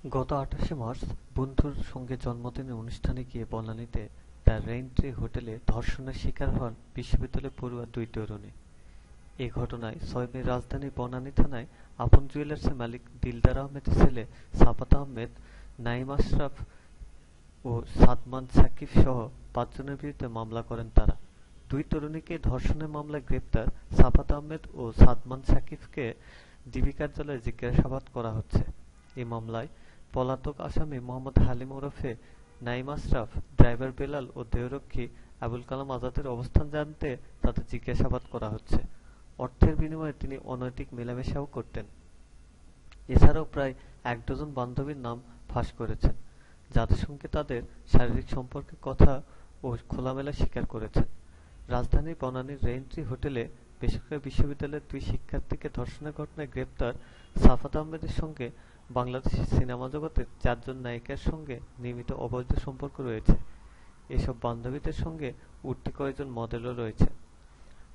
গত ২৮শে মার্চ বন্ধুর সঙ্গে জন্মদিনের অনুষ্ঠানে গিয়ে বনানীতে দ্য রেইনট্রি হোটেলে ধর্ষণের শিকার হন বিশ্ববিদ্যালয় পড়ুয়া দুই তরুণী। এ ঘটনায় ৬ মে রাজধানীর বনানী থানায় আপন জুয়েলার্সের মালিক দিলদার আহমেদের ছেলে সাফাত আহমেদ, নাঈম আশরাফ ও সাদমান সাকিব সহ ৫ জনের বিরুদ্ধে মামলা করেন তারা। দুই তরুণীকে ধর্ষণের মামলায় গ্রেপ্তার সাফাত আহমেদ ও সাদমান সাকিবকে ডিবি কার্যালয়ে জিজ্ঞাসাবাদ করা হচ্ছে। এ মামলায় পলাতক আসামি মোহাম্মদ হালিম ওরফে নাঈম আশরাফ, ড্রাইভার বেলাল ও দেহরক্ষী আবুল কালাম আজাদের অবস্থান জানতে তাদের জিজ্ঞাসাবাদ করা হচ্ছে। অর্থের বিনিময়ে তিনি অনৈতিক মেলামেশাও করতেন। এছাড়াও প্রায় ১ ডজন বান্ধবীর নাম ফাঁস করেছেন, যাদের সঙ্গে তাদের শারীরিক সম্পর্কের কথা ও খোলামেলা স্বীকার করেছেন। রাজধানীর বনানীর রেইনট্রি হোটেলে বেসরকারি বিশ্ববিদ্যালয়ের দুই শিক্ষার্থীকে ধর্ষণের ঘটনায় গ্রেপ্তার সাফাত আহমেদের সঙ্গে বাংলাদেশের সিনেমা জগতের ৪ জন নায়িকার সঙ্গে নিয়মিত অবৈধ সম্পর্ক রয়েছে। এসব বান্ধবীদের সঙ্গে উঠতি কয়েকজন মডেলও রয়েছে।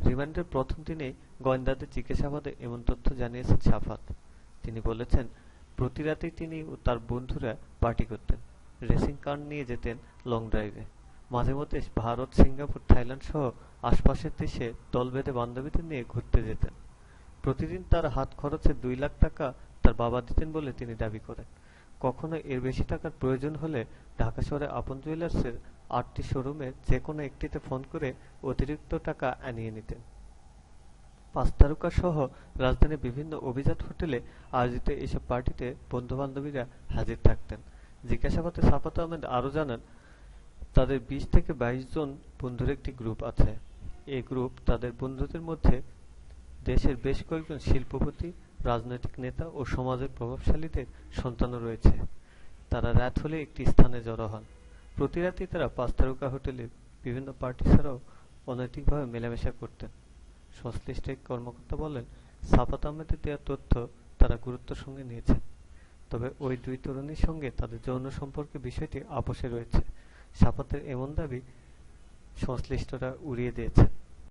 রিমান্ডের প্রথম দিনেই গোয়েন্দাদের জিজ্ঞাসাবাদে এমন তথ্য জানিয়েছেন সাফাত। তিনি বলেছেন, প্রতি রাতেই তিনি ও তার বন্ধুরা পার্টি করতেন, রেসিং কার নিয়ে যেতেন লং ড্রাইভে। মাঝে মধ্যে ভারত, সিঙ্গাপুর, থাইল্যান্ড সহ আশপাশের দেশে দল বেঁধে বান্ধবীদের নিয়ে ঘুরতে যেতেন। প্রতিদিন তার হাত খরচে ২ লাখ টাকা তার বাবা দিতেন বলে তিনি দাবি করেন। কখনো এর বেশি টাকার প্রয়োজন হলে ঢাকা শহরে আপন জুয়েলার্সের ৮টি শোরুমের যেকোনো একটিতে ফোন করে অতিরিক্ত টাকা আনিয়ে নিতেন। ৫ তারকা সহ রাজধানীর বিভিন্ন অভিজাত হোটেলে আয়োজিত এসব পার্টিতে বন্ধু-বান্ধবীরা হাজির থাকতেন। জিজ্ঞাসাবাদে সাফাত আহমেদ আরও জানান, তাদের ২০ থেকে ২২ জন বন্ধুর একটি গ্রুপ আছে। এই গ্রুপ তাদের বন্ধুদের মধ্যে দেশের বেশ কয়েকজন শিল্পপতি, রাজনৈতিক নেতা ও সমাজের প্রভাবশালীদের সন্তানও রয়েছে। তারা রাত হলে একটি স্থানে জড়ো হন। প্রতি রাতেই তারা ৫ তারকা হোটেলে বিভিন্ন পার্টি ছাড়াও অনৈতিকভাবে মেলামেশা করতেন। সংশ্লিষ্ট এক কর্মকর্তা বলেন, সাফাত আহমেদের দেওয়া তথ্য তারা গুরুত্বের সঙ্গে নিয়েছেন। তবে ওই দুই তরুণীর সঙ্গে তাদের যৌন সম্পর্কের বিষয়টি আপোষে রয়েছে। সাফাতের এমন দাবি সংশ্লিষ্টরা উড়িয়ে দিয়েছেন।